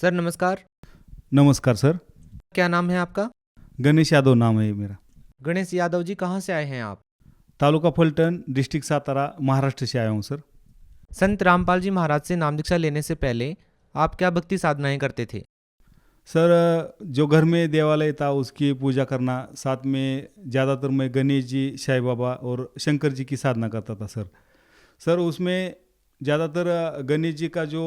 Sir नमस्कार। नमस्कार sir. क्या नाम है आपका? गणेश यादव नाम है मेरा। गणेश यादव जी, कहाँ से आए हैं आप? तालुका फलटण, डिस्ट्रिक्ट सातारा, महाराष्ट्र से आया हूँ सर। संत रामपाल जी महाराज से नाम दीक्षा लेने से पहले आप क्या भक्ति साधनाएं करते थे? सर, जो घर में देवालय था उसकी पूजा करना, साथ में ज़्यादातर मैं गणेश जी, साईं बाबा और शंकर जी की साधना करता था सर। सर उसमें ज़्यादातर गणेश जी का जो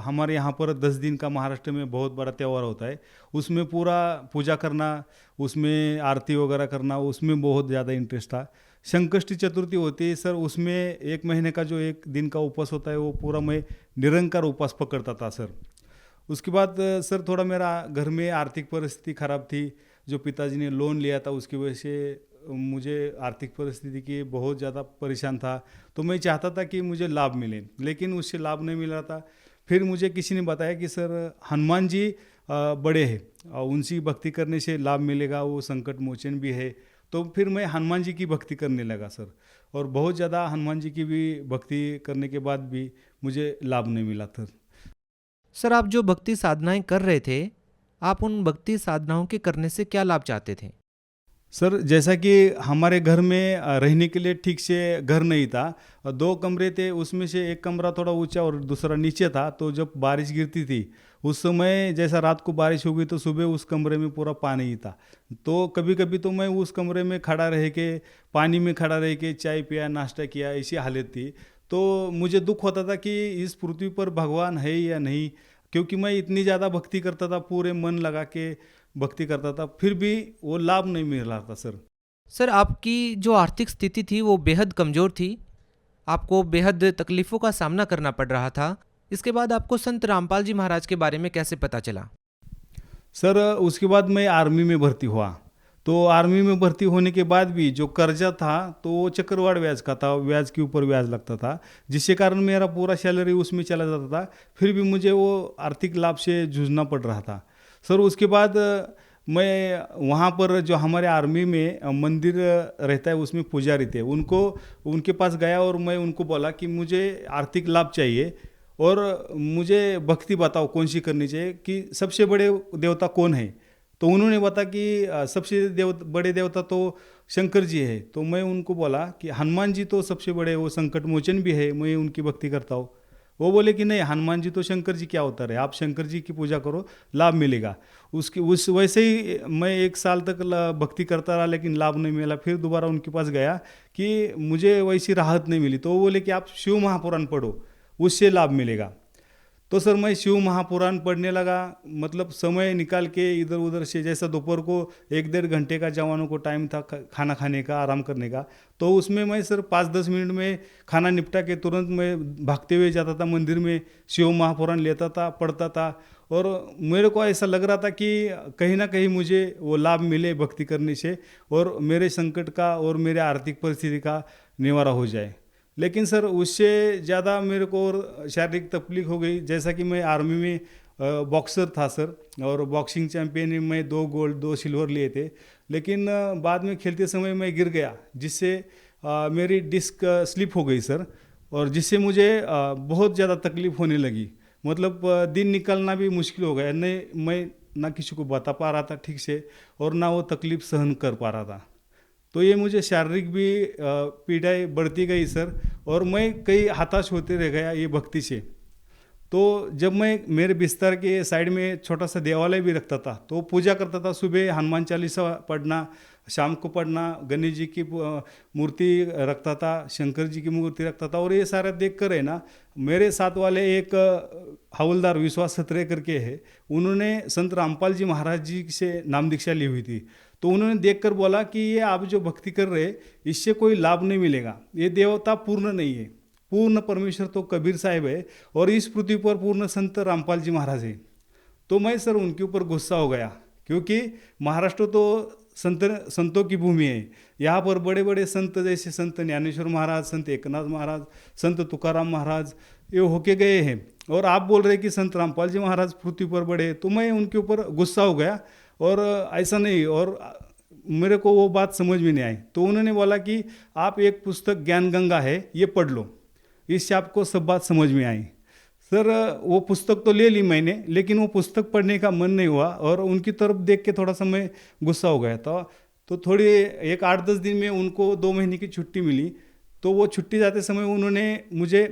हमारे यहाँ पर 10 दिन का महाराष्ट्र में बहुत बड़ा त्यौहार होता है, उसमें पूरा पूजा करना, उसमें आरती वगैरह करना, उसमें बहुत ज़्यादा इंटरेस्ट था। संकष्टी चतुर्थी होती है सर, उसमें 1 महीने का जो 1 दिन का उपवास होता है वो पूरा मैं निरंकार उपवास पकड़ता था सर। उसके बाद सर थोड़ा मेरा घर में आर्थिक परिस्थिति ख़राब थी। जो पिताजी ने लोन लिया था उसकी वजह से मुझे आर्थिक परिस्थिति की बहुत ज़्यादा परेशान था। तो मैं चाहता था कि मुझे लाभ मिले, लेकिन उससे लाभ नहीं मिल रहा था। फिर मुझे किसी ने बताया कि सर हनुमान जी बड़े हैं और उनसी भक्ति करने से लाभ मिलेगा, वो संकट मोचन भी है। तो फिर मैं हनुमान जी की भक्ति करने लगा सर, और बहुत ज़्यादा हनुमान जी की भी भक्ति करने के बाद भी मुझे लाभ नहीं मिला था। सर आप जो भक्ति साधनाएं कर रहे थे, आप उन भक्ति साधनाओं के करने से क्या लाभ चाहते थे? सर जैसा कि हमारे घर में रहने के लिए ठीक से घर नहीं था। 2 कमरे थे, उसमें से एक कमरा थोड़ा ऊंचा और दूसरा नीचे था। तो जब बारिश गिरती थी उस समय, जैसा रात को बारिश हो गई तो सुबह उस कमरे में पूरा पानी ही था। तो कभी कभी तो मैं उस कमरे में खड़ा रह के, पानी में खड़ा रह के चाय पिया, नाश्ता किया, ऐसी हालत थी। तो मुझे दुख होता था कि इस पृथ्वी पर भगवान है या नहीं, क्योंकि मैं इतनी ज़्यादा भक्ति करता था, पूरे मन लगा के भक्ति करता था, फिर भी वो लाभ नहीं मिल रहा था सर। सर आपकी जो आर्थिक स्थिति थी वो बेहद कमज़ोर थी, आपको बेहद तकलीफ़ों का सामना करना पड़ रहा था। इसके बाद आपको संत रामपाल जी महाराज के बारे में कैसे पता चला? सर उसके बाद मैं आर्मी में भर्ती हुआ। तो आर्मी में भर्ती होने के बाद भी जो कर्जा था तो वो चक्रवाढ़ ब्याज का था, ब्याज के ऊपर ब्याज लगता था, जिसके कारण मेरा पूरा सैलरी उसमें चला जाता था। फिर भी मुझे वो आर्थिक लाभ से जूझना पड़ रहा था सर। उसके बाद मैं वहाँ पर जो हमारे आर्मी में मंदिर रहता है उसमें पुजारी थे, उनके पास गया और मैं उनको बोला कि मुझे आर्थिक लाभ चाहिए और मुझे भक्ति बताओ कौन सी करनी चाहिए, कि सबसे बड़े देवता कौन है। तो उन्होंने बताया कि सबसे बड़े देवता तो शंकर जी है। तो मैं उनको बोला कि हनुमान जी तो सबसे बड़े, वो संकट मोचन भी है, मैं उनकी भक्ति करता हूँ। वो बोले कि नहीं, हनुमान जी तो शंकर जी क्या होता है, आप शंकर जी की पूजा करो, लाभ मिलेगा। उसकी उस वैसे ही मैं 1 साल तक भक्ति करता रहा, लेकिन लाभ नहीं मिला। फिर दोबारा उनके पास गया कि मुझे वैसी राहत नहीं मिली। तो वो बोले कि आप शिव महापुराण पढ़ो, उससे लाभ मिलेगा। तो सर मैं शिव महापुराण पढ़ने लगा, मतलब समय निकाल के इधर उधर से, जैसा दोपहर को 1-1.5 घंटे का जवानों को टाइम था खाना खाने का, आराम करने का। तो उसमें मैं सर 5-10 मिनट में खाना निपटा के तुरंत मैं भागते हुए जाता था मंदिर में, शिव महापुराण लेता था, पढ़ता था। और मेरे को ऐसा लग रहा था कि कहीं ना कहीं मुझे वो लाभ मिले भक्ति करने से, और मेरे संकट का और मेरे आर्थिक परिस्थिति का निवारा हो जाए। लेकिन सर उससे ज़्यादा मेरे को और शारीरिक तकलीफ हो गई। जैसा कि मैं आर्मी में बॉक्सर था सर, और बॉक्सिंग चैंपियन में 2 गोल्ड 2 सिल्वर लिए थे। लेकिन बाद में खेलते समय मैं गिर गया, जिससे मेरी डिस्क स्लिप हो गई सर, और जिससे मुझे बहुत ज़्यादा तकलीफ होने लगी। मतलब दिन निकलना भी मुश्किल हो गया, नहीं मैं ना किसी को बता पा रहा था ठीक से, और ना वो तकलीफ सहन कर पा रहा था। तो ये मुझे शारीरिक भी पीड़ाएँ बढ़ती गई सर, और मैं कई हताश होते रह गया ये भक्ति से। तो जब मैं मेरे बिस्तर के साइड में छोटा सा देवालय भी रखता था, तो पूजा करता था। सुबह हनुमान चालीसा पढ़ना, शाम को पढ़ना, गणेश जी की मूर्ति रखता था, शंकर जी की मूर्ति रखता था। और ये सारा देख कर है ना, मेरे साथ वाले एक हवलदार विश्वास सत्रे करके है, उन्होंने संत रामपाल जी महाराज जी से नाम दीक्षा ली हुई थी। तो उन्होंने देखकर बोला कि ये आप जो भक्ति कर रहे हैं इससे कोई लाभ नहीं मिलेगा, ये देवता पूर्ण नहीं है। पूर्ण परमेश्वर तो कबीर साहिब है, और इस पृथ्वी पर पूर्ण संत रामपाल जी महाराज है। तो मैं सर उनके ऊपर गुस्सा हो गया, क्योंकि महाराष्ट्र तो संतों की भूमि है। यहाँ पर बड़े बड़े संत जैसे संत ज्ञानेश्वर महाराज, संत एकनाथ महाराज, संत तुकाराम महाराज ये होके गए हैं, और आप बोल रहे कि संत रामपाल जी महाराज पृथ्वी पर बड़े हैं। तो मैं उनके ऊपर गुस्सा हो गया, और ऐसा नहीं, और मेरे को वो बात समझ में नहीं आई। तो उन्होंने बोला कि आप एक पुस्तक ज्ञान गंगा है, ये पढ़ लो, इससे आपको सब बात समझ में आई। सर वो पुस्तक तो ले ली मैंने, लेकिन वो पुस्तक पढ़ने का मन नहीं हुआ और उनकी तरफ देख के थोड़ा सा मैं गुस्सा हो गया था। तो थोड़ी एक 8-10 दिन में उनको 2 महीने की छुट्टी मिली। तो वो छुट्टी जाते समय उन्होंने मुझे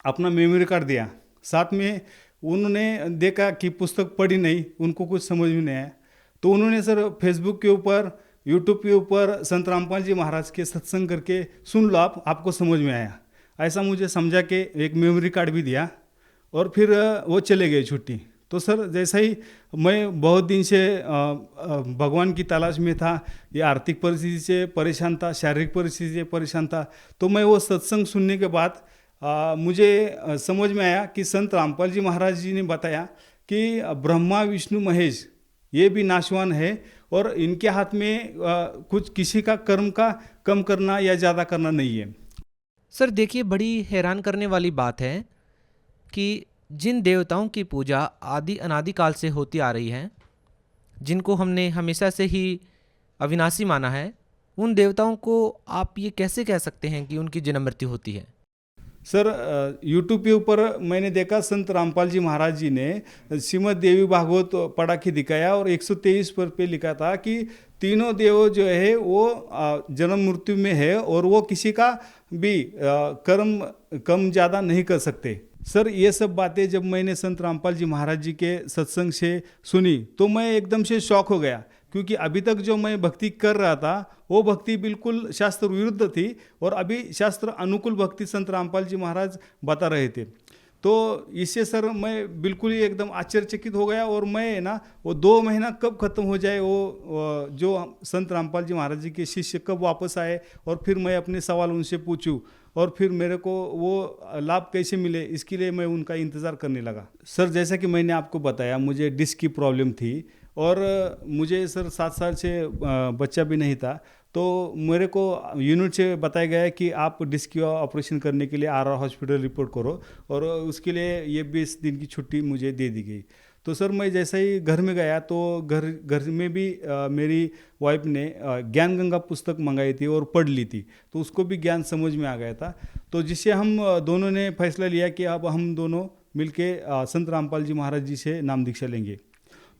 अपना मेमोरी कार्ड दिया। साथ में उन्होंने देखा कि पुस्तक पढ़ी नहीं, उनको कुछ समझ में नहीं आया। तो उन्होंने सर फेसबुक के ऊपर, यूट्यूब के ऊपर संत रामपाल जी महाराज के सत्संग करके सुन लो, आपको समझ में आया, ऐसा मुझे समझा के एक मेमोरी कार्ड भी दिया। और फिर वो चले गए छुट्टी। तो सर जैसा ही मैं बहुत दिन से भगवान की तलाश में था, ये आर्थिक परिस्थिति से परेशान था, शारीरिक परिस्थिति से परेशान था। तो मैं वो सत्संग सुनने के बाद मुझे समझ में आया कि संत रामपाल जी महाराज जी ने बताया कि ब्रह्मा विष्णु महेश ये भी नाशवान है और इनके हाथ में कुछ किसी का कर्म का कम करना या ज़्यादा करना नहीं है। सर देखिए, बड़ी हैरान करने वाली बात है कि जिन देवताओं की पूजा आदि अनादिकाल से होती आ रही है, जिनको हमने हमेशा से ही अविनाशी माना है, उन देवताओं को आप ये कैसे कह सकते हैं कि उनकी जन्म मृत्यु होती है? सर यूट्यूब के ऊपर मैंने देखा संत रामपाल जी महाराज जी ने श्रीमद् देवी भागवत पढ़ा के दिखाया और 123 पर पे लिखा था कि तीनों देव जो है वो जन्म मृत्यु में है और वो किसी का भी कर्म कम ज़्यादा नहीं कर सकते। सर ये सब बातें जब मैंने संत रामपाल जी महाराज जी के सत्संग से सुनी तो मैं एकदम से शॉक हो गया, क्योंकि अभी तक जो मैं भक्ति कर रहा था वो भक्ति बिल्कुल शास्त्र विरुद्ध थी और अभी शास्त्र अनुकूल भक्ति संत रामपाल जी महाराज बता रहे थे। तो इससे सर मैं बिल्कुल ही एकदम आश्चर्यचकित हो गया और मैं ना वो 2 महीना कब खत्म हो जाए, वो जो संत रामपाल जी महाराज जी के शिष्य कब वापस आए और फिर मैं अपने सवाल उनसे पूछूं और फिर मेरे को वो लाभ कैसे मिले, इसके लिए मैं उनका इंतज़ार करने लगा। सर जैसा कि मैंने आपको बताया, मुझे डिस्क की प्रॉब्लम थी और मुझे सर 7 साल से बच्चा भी नहीं था। तो मेरे को यूनिट से बताया गया कि आप डिस्क का ऑपरेशन करने के लिए आर हॉस्पिटल रिपोर्ट करो और उसके लिए ये 20 दिन की छुट्टी मुझे दे दी गई। तो सर मैं जैसे ही घर में गया तो घर में भी मेरी वाइफ ने ज्ञान गंगा पुस्तक मंगाई थी और पढ़ ली थी, तो उसको भी ज्ञान समझ में आ गया था। तो जिससे हम दोनों ने फैसला लिया कि अब हम दोनों मिलके संत रामपाल जी महाराज जी से नाम दीक्षा लेंगे।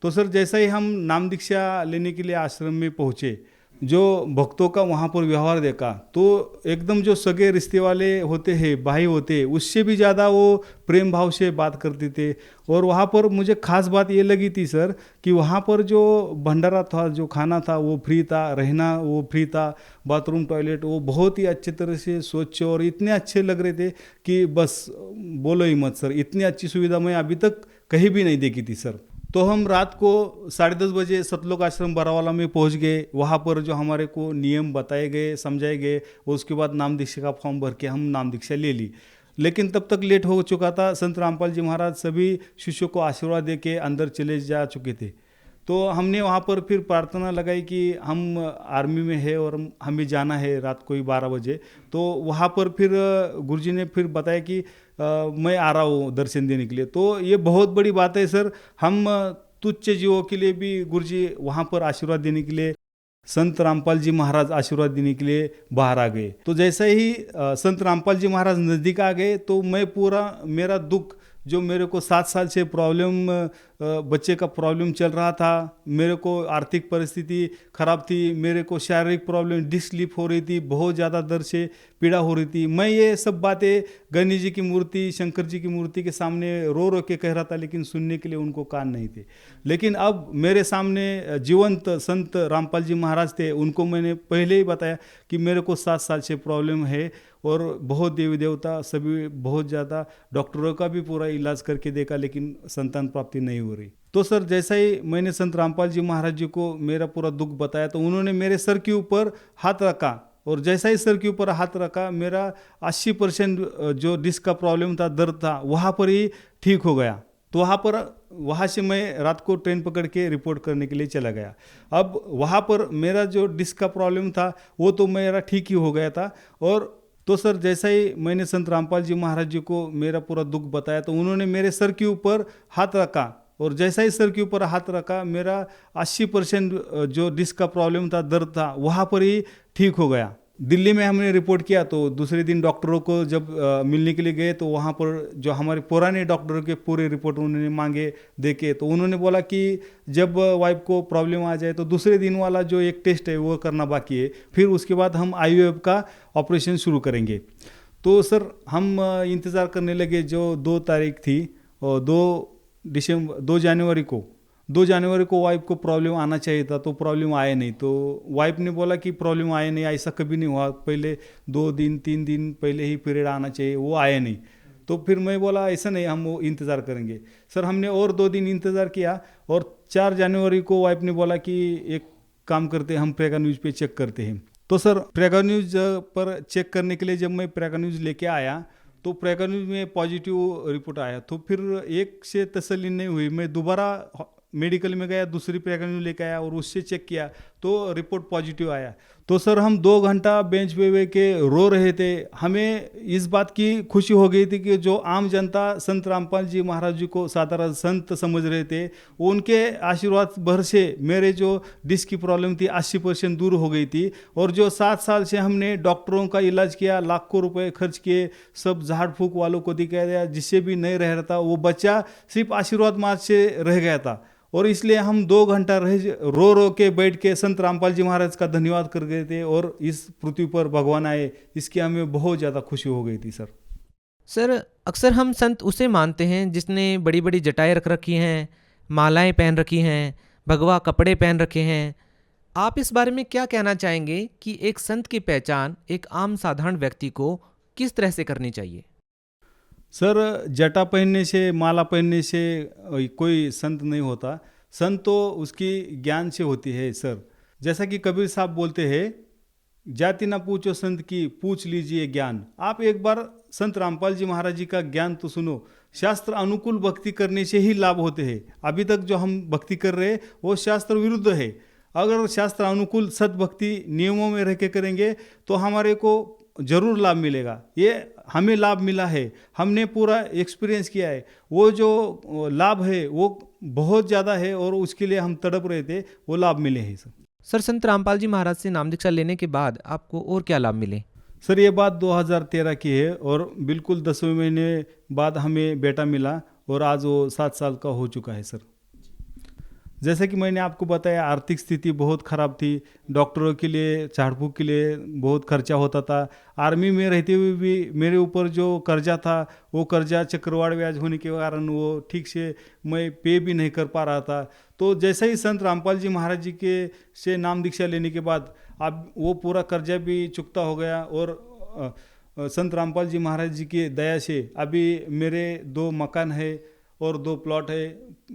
तो सर जैसा ही हम नाम दीक्षा लेने के लिए आश्रम में पहुँचे, जो भक्तों का वहाँ पर व्यवहार देखा तो एकदम जो सगे रिश्ते वाले होते हैं, भाई होते हैं, उससे भी ज़्यादा वो प्रेम भाव से बात करते थे। और वहाँ पर मुझे खास बात ये लगी थी सर कि वहाँ पर जो भंडारा था, जो खाना था वो फ्री था, रहना वो फ्री था, बाथरूम टॉयलेट वो बहुत ही अच्छे तरह से स्वच्छ और इतने अच्छे लग रहे थे कि बस बोलो ही मत सर, इतनी अच्छी सुविधा मैं अभी तक कहीं भी नहीं देखी थी सर। तो हम रात को 10:30 बजे सतलोक आश्रम बरावाला में पहुंच गए। वहाँ पर जो हमारे को नियम बताए गए, समझाए गए, उसके बाद नाम दीक्षा का फॉर्म भर के हम नाम दीक्षा ले ली। लेकिन तब तक लेट हो चुका था। संत रामपाल जी महाराज सभी शिष्यों को आशीर्वाद दे के अंदर चले जा चुके थे। तो हमने वहाँ पर फिर प्रार्थना लगाई कि हम आर्मी में है और हमें जाना है रात को ही 12 बजे। तो वहाँ पर फिर गुरुजी ने फिर बताया कि मैं आ रहा हूँ दर्शन देने के लिए। तो ये बहुत बड़ी बात है सर, हम तुच्छ जीवों के लिए भी गुरुजी वहाँ पर आशीर्वाद देने के लिए, संत रामपाल जी महाराज आशीर्वाद देने के लिए बाहर आ गए। तो जैसे ही संत रामपाल जी महाराज नज़दीक आ गए तो मैं पूरा मेरा दुख, जो मेरे को 7 साल से प्रॉब्लम, बच्चे का प्रॉब्लम चल रहा था, मेरे को आर्थिक परिस्थिति खराब थी, मेरे को शारीरिक प्रॉब्लम, डिस्क स्लिप हो रही थी, बहुत ज़्यादा दर्द से पीड़ा हो रही थी। मैं ये सब बातें गणेश जी की मूर्ति, शंकर जी की मूर्ति के सामने रो रो के कह रहा था, लेकिन सुनने के लिए उनको कान नहीं थे। लेकिन अब मेरे सामने जीवंत संत रामपाल जी महाराज थे। उनको मैंने पहले ही बताया कि मेरे को 7 साल से प्रॉब्लम है और बहुत देवी देवता सभी, बहुत ज़्यादा डॉक्टरों का भी पूरा इलाज करके देखा, लेकिन संतान प्राप्ति नहीं हो रही। तो सर जैसा ही मैंने संत रामपाल जी महाराज जी को मेरा पूरा दुख बताया तो उन्होंने मेरे सर के ऊपर हाथ रखा और जैसा ही सर के ऊपर हाथ रखा, मेरा 80% जो डिस्क का प्रॉब्लम था, दर्द था, वहाँ पर ही ठीक हो गया। तो वहाँ से मैं रात को ट्रेन पकड़ के रिपोर्ट करने के लिए चला गया। अब वहाँ पर मेरा जो डिस्क का प्रॉब्लम था वो तो मेरा ठीक ही हो गया था। और तो सर जैसा ही मैंने संत रामपाल जी महाराज जी को मेरा पूरा दुख बताया तो उन्होंने मेरे सर के ऊपर हाथ रखा और जैसा ही सर के ऊपर हाथ रखा, मेरा 80% जो डिस्क का प्रॉब्लम था, दर्द था, वहाँ पर ही ठीक हो गया। दिल्ली में हमने रिपोर्ट किया, तो दूसरे दिन डॉक्टरों को जब मिलने के लिए गए तो वहाँ पर जो हमारे पुराने डॉक्टरों के पूरे रिपोर्ट उन्होंने मांगे देखे, तो उन्होंने बोला कि जब वाइफ को प्रॉब्लम आ जाए तो दूसरे दिन वाला जो एक टेस्ट है वो करना बाकी है, फिर उसके बाद हम IVF का ऑपरेशन शुरू करेंगे। तो सर हम इंतज़ार करने लगे। जो 2 तारीख थी और 2 जनवरी को वाइफ को प्रॉब्लम आना चाहिए था, तो प्रॉब्लम आया नहीं। तो वाइफ ने बोला कि प्रॉब्लम आया नहीं, ऐसा कभी नहीं हुआ, पहले 2 दिन 3 दिन पहले ही पीरियड आना चाहिए, वो आया नहीं। तो फिर मैं बोला ऐसा नहीं, हम वो इंतज़ार करेंगे। सर हमने और 2 दिन इंतज़ार किया और 4 जनवरी को वाइफ ने बोला कि एक काम करते हैं, हम प्रेगा न्यूज़ पे चेक करते हैं। तो सर प्रेगा न्यूज़ पर चेक करने के लिए जब मैं प्रेगा न्यूज़ लेके आया तो प्रेगा न्यूज़ में पॉजिटिव रिपोर्ट आया। तो फिर एक से तसल्ली नहीं हुई, मैं दोबारा मेडिकल में गया, दूसरी प्रेगा न्यूज़ लेके आया और उससे चेक किया तो रिपोर्ट पॉजिटिव आया। तो सर हम 2 घंटा बेंच पे वे के रो रहे थे। हमें इस बात की खुशी हो गई थी कि जो आम जनता संत रामपाल जी महाराज जी को साधारण संत समझ रहे थे, उनके आशीर्वाद भर से मेरे जो डिस्क की प्रॉब्लम थी 80% दूर हो गई थी। और जो 7 साल से हमने डॉक्टरों का इलाज किया, लाखों रुपए खर्च किए, सब झाड़ फूक वालों को दिखाया, जिससे भी नहीं रह रहा था, वो बच्चा सिर्फ आशीर्वाद मार्ग से रह गया था। और इसलिए हम 2 घंटा रो के बैठ के संत रामपाल जी महाराज का धन्यवाद कर गए थे और इस पृथ्वी पर भगवान आए, इसकी हमें बहुत ज़्यादा खुशी हो गई थी सर। सर अक्सर हम संत उसे मानते हैं जिसने बड़ी बड़ी जटाएं रख रखी हैं, मालाएं पहन रखी हैं, भगवा कपड़े पहन रखे हैं। आप इस बारे में क्या कहना चाहेंगे कि एक संत की पहचान एक आम साधारण व्यक्ति को किस तरह से करनी चाहिए? सर जटा पहनने से, माला पहनने से कोई संत नहीं होता। संत तो उसकी ज्ञान से होती है सर। जैसा कि कबीर साहब बोलते हैं, जाति ना पूछो संत की, पूछ लीजिए ज्ञान। आप एक बार संत रामपाल जी महाराज जी का ज्ञान तो सुनो। शास्त्र अनुकूल भक्ति करने से ही लाभ होते हैं। अभी तक जो हम भक्ति कर रहे हैं वो शास्त्र विरुद्ध है। अगर शास्त्र अनुकूल सद्भक्ति नियमों में रह के करेंगे तो हमारे को जरूर लाभ मिलेगा। ये हमें लाभ मिला है, हमने पूरा एक्सपीरियंस किया है। वो जो लाभ है वो बहुत ज़्यादा है और उसके लिए हम तड़प रहे थे, वो लाभ मिले हैं सर। सर संत रामपाल जी महाराज से नाम दीक्षा लेने के बाद आपको और क्या लाभ मिले? सर ये बात 2013 की है और बिल्कुल 10वें महीने बाद हमें बेटा मिला और आज वो 7 साल का हो चुका है सर। जैसे कि मैंने आपको बताया, आर्थिक स्थिति बहुत ख़राब थी, डॉक्टरों के लिए, झाड़ फूक के लिए बहुत खर्चा होता था। आर्मी में रहते हुए भी मेरे ऊपर जो कर्जा था वो कर्जा चक्रवाढ़ ब्याज होने के कारण वो ठीक से मैं पे भी नहीं कर पा रहा था। तो जैसे ही संत रामपाल जी महाराज जी के से नाम दीक्षा लेने के बाद अब वो पूरा कर्जा भी चुकता हो गया और संत रामपाल जी महाराज जी की दया से अभी मेरे 2 मकान है और 2 प्लॉट है,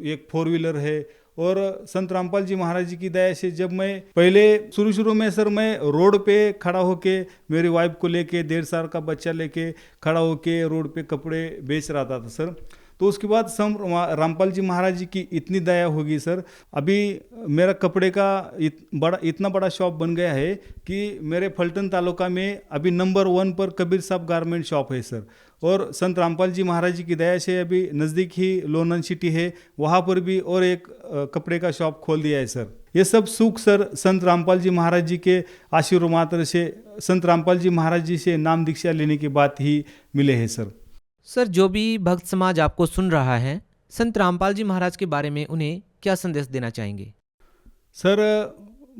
एक 4 व्हीलर है। और संत रामपाल जी महाराज जी की दया से जब मैं पहले शुरू में सर मैं रोड पे खड़ा होके मेरी वाइफ को लेके 1.5 साल का बच्चा लेके खड़ा होके रोड पे कपड़े बेच रहा था सर। तो उसके बाद संत रामपाल जी महाराज जी की इतनी दया होगी सर, अभी मेरा कपड़े का इतना बड़ा शॉप बन गया है कि मेरे फलटन तालुका में अभी नंबर 1 पर कबीर साहब गारमेंट शॉप है सर। और संत रामपाल जी महाराज जी की दया से अभी नज़दीक ही लोनन सिटी है, वहाँ पर भी और एक कपड़े का शॉप खोल दिया है सर। ये सब सुख सर संत रामपाल जी महाराज जी के आशीर्वाद मात्र से, संत रामपाल जी महाराज जी से नाम दीक्षा लेने के बाद ही मिले हैं सर। सर जो भी भक्त समाज आपको सुन रहा है, संत रामपाल जी महाराज के बारे में उन्हें क्या संदेश देना चाहेंगे? सर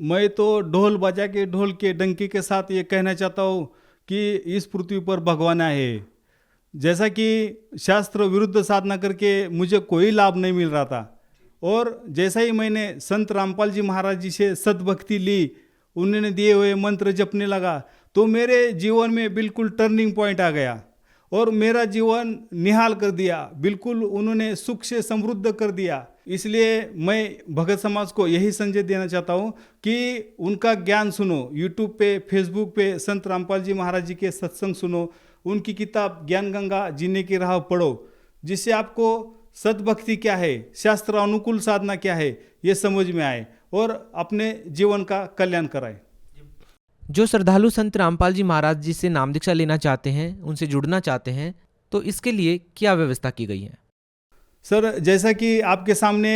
मैं तो ढोल बजा के, ढोल के डंकी के साथ ये कहना चाहता हूँ कि इस पृथ्वी पर भगवान आए। जैसा कि शास्त्र विरुद्ध साधना करके मुझे कोई लाभ नहीं मिल रहा था और जैसा ही मैंने संत रामपाल जी महाराज जी से सद्भक्ति ली, उन्होंने दिए हुए मंत्र जपने लगा, तो मेरे जीवन में बिल्कुल टर्निंग पॉइंट आ गया और मेरा जीवन निहाल कर दिया। बिल्कुल उन्होंने सुख से समृद्ध कर दिया। इसलिए मैं भगत समाज को यही संदेश देना चाहता हूँ कि उनका ज्ञान सुनो। यूट्यूब पे, फेसबुक पे संत रामपाल जी महाराज जी के सत्संग सुनो, उनकी किताब ज्ञान गंगा जीने की राह पढ़ो, जिससे आपको सद्भक्ति क्या है, शास्त्र अनुकूल साधना क्या है, ये समझ में आए और अपने जीवन का कल्याण कराए। जो श्रद्धालु संत रामपाल जी महाराज जी से नाम दीक्षा लेना चाहते हैं, उनसे जुड़ना चाहते हैं, तो इसके लिए क्या व्यवस्था की गई है? सर जैसा कि आपके सामने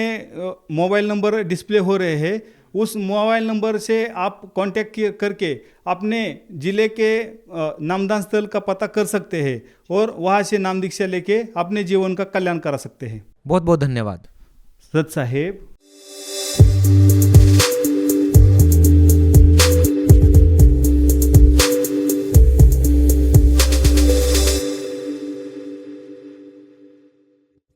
मोबाइल नंबर डिस्प्ले हो रहे हैं, उस मोबाइल नंबर से आप कांटेक्ट करके अपने जिले के नामदान स्थल का पता कर सकते हैं और वहाँ से नाम दीक्षा लेके अपने जीवन का कल्याण करा सकते हैं। बहुत बहुत धन्यवाद। सत साहेब।